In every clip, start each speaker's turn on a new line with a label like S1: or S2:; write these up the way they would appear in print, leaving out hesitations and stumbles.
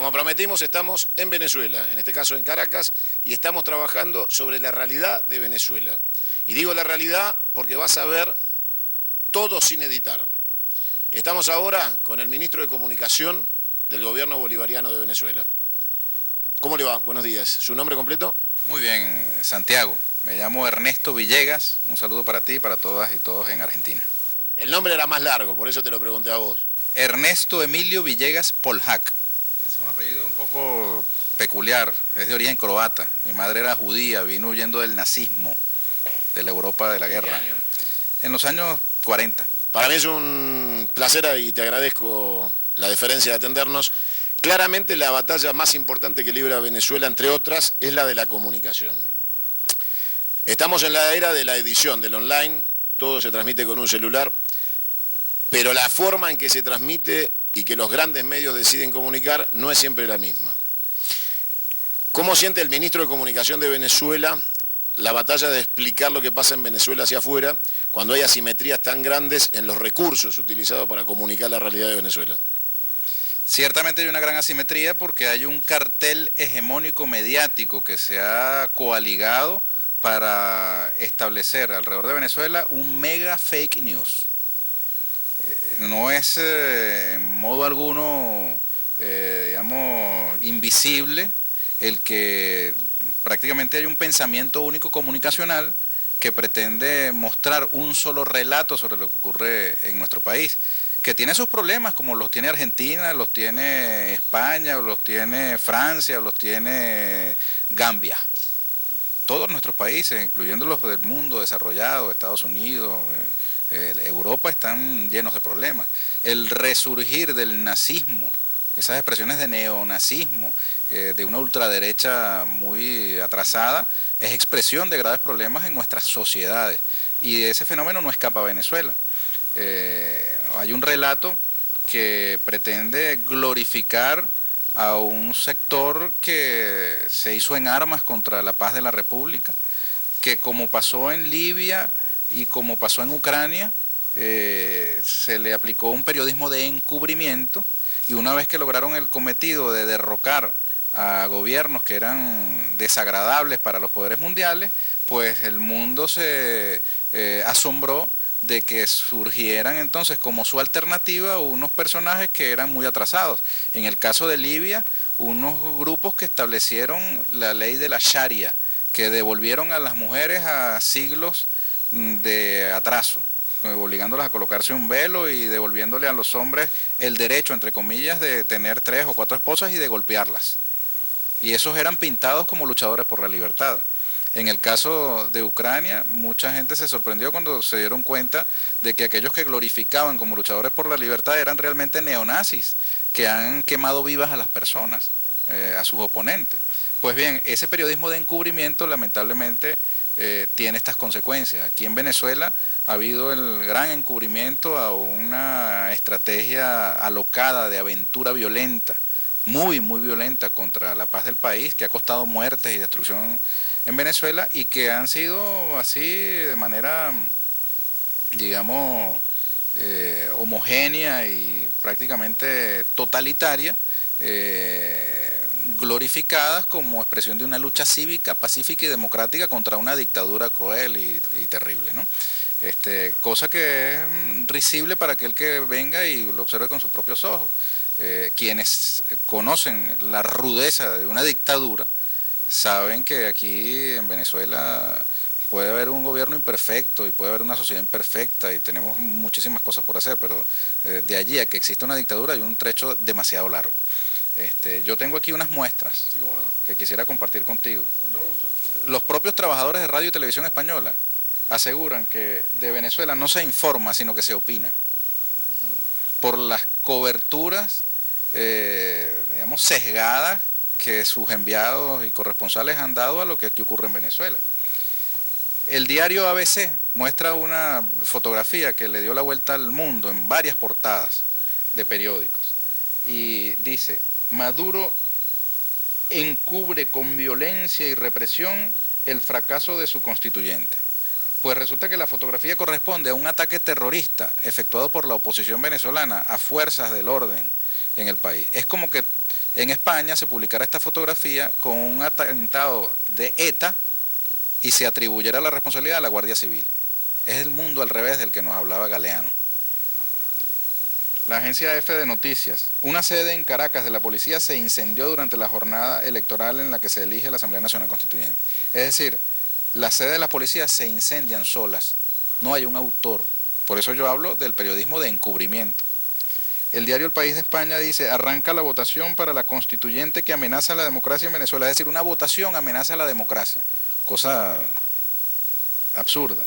S1: Como prometimos, estamos en Venezuela, en este caso en Caracas, y estamos trabajando sobre la realidad de Venezuela. Y digo la realidad porque vas a ver todo sin editar. Estamos ahora con el ministro de Comunicación del Gobierno Bolivariano de Venezuela. ¿Cómo le va? Buenos días. ¿Su nombre completo?
S2: Muy bien, Santiago. Me llamo Ernesto Villegas. Un saludo para ti y para todas y todos en Argentina.
S1: El nombre era más largo, por eso te lo pregunté a vos.
S2: Ernesto Emilio Villegas Polhac. Es un apellido un poco peculiar, es de origen croata. Mi madre era judía, vino huyendo del nazismo, de la Europa de la guerra. En los años 40.
S1: Para mí es un placer y te agradezco la deferencia de atendernos. Claramente la batalla más importante que libra Venezuela, entre otras, es la de la comunicación. Estamos en la era de la edición, del online, todo se transmite con un celular, pero la forma en que se transmite y que los grandes medios deciden comunicar no es siempre la misma. ¿Cómo siente el ministro de Comunicación de Venezuela la batalla de explicar lo que pasa en Venezuela hacia afuera cuando hay asimetrías tan grandes en los recursos utilizados para comunicar la realidad de Venezuela?
S2: Ciertamente hay una gran asimetría porque hay un cartel hegemónico mediático que se ha coaligado para establecer alrededor de Venezuela un mega fake news. No es en modo alguno, digamos, invisible el que prácticamente hay un pensamiento único comunicacional que pretende mostrar un solo relato sobre lo que ocurre en nuestro país, que tiene sus problemas, como los tiene Argentina, los tiene España, los tiene Francia, los tiene Gambia. Todos nuestros países, incluyendo los del mundo desarrollado, Estados Unidos, Europa, están llenos de problemas. El resurgir del nazismo, esas expresiones de neonazismo, de una ultraderecha muy atrasada, es expresión de graves problemas en nuestras sociedades. Y de ese fenómeno no escapa Venezuela. Hay un relato que pretende glorificar a un sector que se hizo en armas contra la paz de la República, que como pasó en Libia y como pasó en Ucrania, se le aplicó un periodismo de encubrimiento y una vez que lograron el cometido de derrocar a gobiernos que eran desagradables para los poderes mundiales, pues el mundo se asombró de que surgieran entonces como su alternativa unos personajes que eran muy atrasados. En el caso de Libia, unos grupos que establecieron la ley de la Sharia, que devolvieron a las mujeres a siglos de atraso, obligándolas a colocarse un velo y devolviéndole a los hombres el derecho, entre comillas, de tener 3 o 4 esposas y de golpearlas. Y esos eran pintados como luchadores por la libertad. En el caso de Ucrania, mucha gente se sorprendió cuando se dieron cuenta de que aquellos que glorificaban como luchadores por la libertad eran realmente neonazis, que han quemado vivas a las personas, a sus oponentes. Pues bien, ese periodismo de encubrimiento lamentablemente tiene estas consecuencias. Aquí en Venezuela ha habido el gran encubrimiento a una estrategia alocada de aventura violenta, muy violenta contra la paz del país, que ha costado muertes y destrucción en Venezuela y que han sido así de manera, digamos, homogénea y prácticamente totalitaria, glorificadas como expresión de una lucha cívica, pacífica y democrática contra una dictadura cruel y terrible, ¿no? Cosa que es risible para aquel que venga y lo observe con sus propios ojos. Quienes conocen la rudeza de una dictadura saben que aquí en Venezuela puede haber un gobierno imperfecto y puede haber una sociedad imperfecta y tenemos muchísimas cosas por hacer, pero de allí a que exista una dictadura hay un trecho demasiado largo. Yo tengo aquí unas muestras que quisiera compartir contigo. Los propios trabajadores de radio y televisión española aseguran que de Venezuela no se informa, sino que se opina. Por las coberturas, digamos, sesgadas que sus enviados y corresponsales han dado a lo que aquí ocurre en Venezuela. El diario ABC muestra una fotografía que le dio la vuelta al mundo en varias portadas de periódicos y dice: Maduro encubre con violencia y represión el fracaso de su constituyente. Pues resulta que la fotografía corresponde a un ataque terrorista efectuado por la oposición venezolana a fuerzas del orden en el país. Es como que en España se publicara esta fotografía con un atentado de ETA y se atribuyera la responsabilidad a la Guardia Civil. Es el mundo al revés del que nos hablaba Galeano. La agencia EFE de Noticias. Una sede en Caracas de la policía se incendió durante la jornada electoral en la que se elige la Asamblea Nacional Constituyente. Es decir, las sedes de la policía se incendian solas. No hay un autor. Por eso yo hablo del periodismo de encubrimiento. El diario El País de España dice, arranca la votación para la constituyente que amenaza la democracia en Venezuela. Es decir, una votación amenaza a la democracia. Cosa absurda.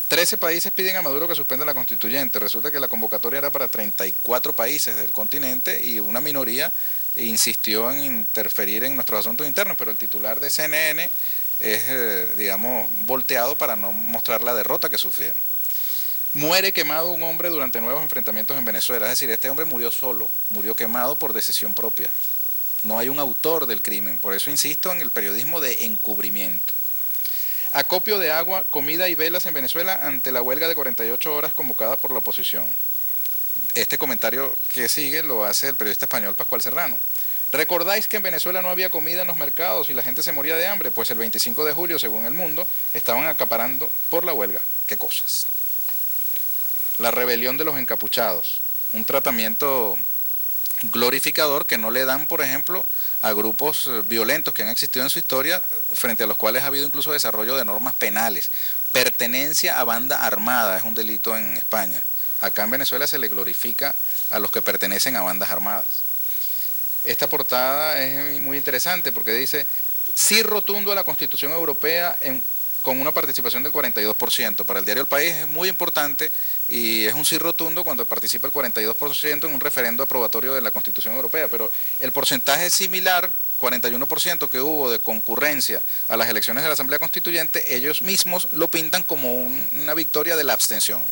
S2: 13 países piden a Maduro que suspenda la constituyente. Resulta que la convocatoria era para 34 países del continente y una minoría insistió en interferir en nuestros asuntos internos, pero el titular de CNN es, digamos, volteado para no mostrar la derrota que sufrieron. Muere quemado un hombre durante nuevos enfrentamientos en Venezuela. Es decir, este hombre murió solo, murió quemado por decisión propia. No hay un autor del crimen. Por eso insisto en el periodismo de encubrimiento. Acopio de agua, comida y velas en Venezuela ante la huelga de 48 horas convocada por la oposición. Este comentario que sigue lo hace el periodista español Pascual Serrano. ¿Recordáis que en Venezuela no había comida en los mercados y la gente se moría de hambre? Pues el 25 de julio, según El Mundo, estaban acaparando por la huelga. ¿Qué cosas? La rebelión de los encapuchados. Un tratamiento glorificador que no le dan, por ejemplo, a grupos violentos que han existido en su historia, frente a los cuales ha habido incluso desarrollo de normas penales. Pertenencia a banda armada es un delito en España. Acá en Venezuela se le glorifica a los que pertenecen a bandas armadas. Esta portada es muy interesante porque dice, sí rotundo a la Constitución Europea con una participación del 42%. Para el diario El País es muy importante y es un sí rotundo cuando participa el 42% en un referendo aprobatorio de la Constitución Europea, pero el porcentaje similar, 41% que hubo de concurrencia a las elecciones de la Asamblea Constituyente, ellos mismos lo pintan como una victoria de la abstención.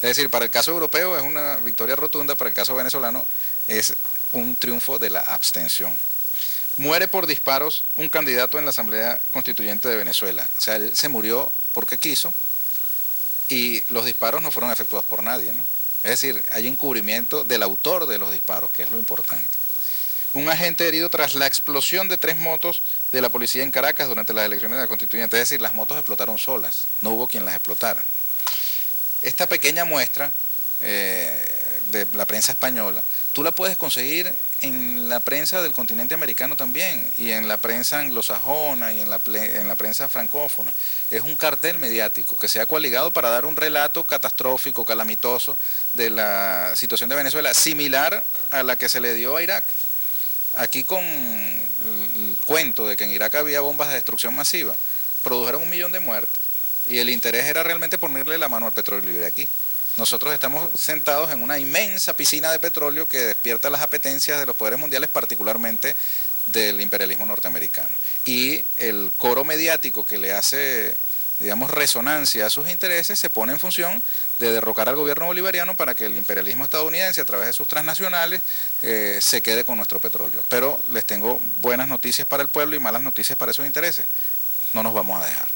S2: Es decir, para el caso europeo es una victoria rotunda, para el caso venezolano es un triunfo de la abstención. Muere por disparos un candidato en la Asamblea Constituyente de Venezuela. O sea, él se murió porque quiso y los disparos no fueron efectuados por nadie, ¿no? Es decir, hay encubrimiento del autor de los disparos, que es lo importante. Un agente herido tras la explosión de 3 motos de la policía en Caracas durante las elecciones de la Constituyente. Es decir, las motos explotaron solas, no hubo quien las explotara. Esta pequeña muestra de la prensa española, tú la puedes conseguir en la prensa del continente americano también, y en la prensa anglosajona y en la prensa francófona. Es un cartel mediático que se ha coaligado para dar un relato catastrófico, calamitoso de la situación de Venezuela, similar a la que se le dio a Irak. Aquí con el cuento de que en Irak había bombas de destrucción masiva, produjeron 1 millón de muertos, y el interés era realmente ponerle la mano al petróleo iraquí. Nosotros estamos sentados en una inmensa piscina de petróleo que despierta las apetencias de los poderes mundiales, particularmente del imperialismo norteamericano. Y el coro mediático que le hace, digamos, resonancia a sus intereses se pone en función de derrocar al gobierno bolivariano para que el imperialismo estadounidense, a través de sus transnacionales, se quede con nuestro petróleo. Pero les tengo buenas noticias para el pueblo y malas noticias para esos intereses. No nos vamos a dejar.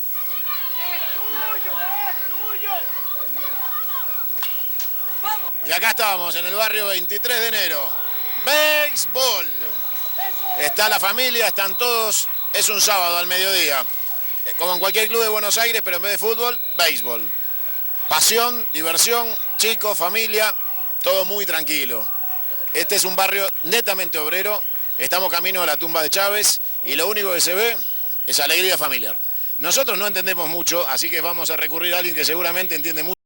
S1: Y acá estamos, en el barrio 23 de enero. Béisbol. Está la familia, están todos. Es un sábado al mediodía. Como en cualquier club de Buenos Aires, pero en vez de fútbol, béisbol. Pasión, diversión, chicos, familia, todo muy tranquilo. Este es un barrio netamente obrero. Estamos camino a la tumba de Chávez y lo único que se ve es alegría familiar. Nosotros no entendemos mucho, así que vamos a recurrir a alguien que seguramente entiende mucho.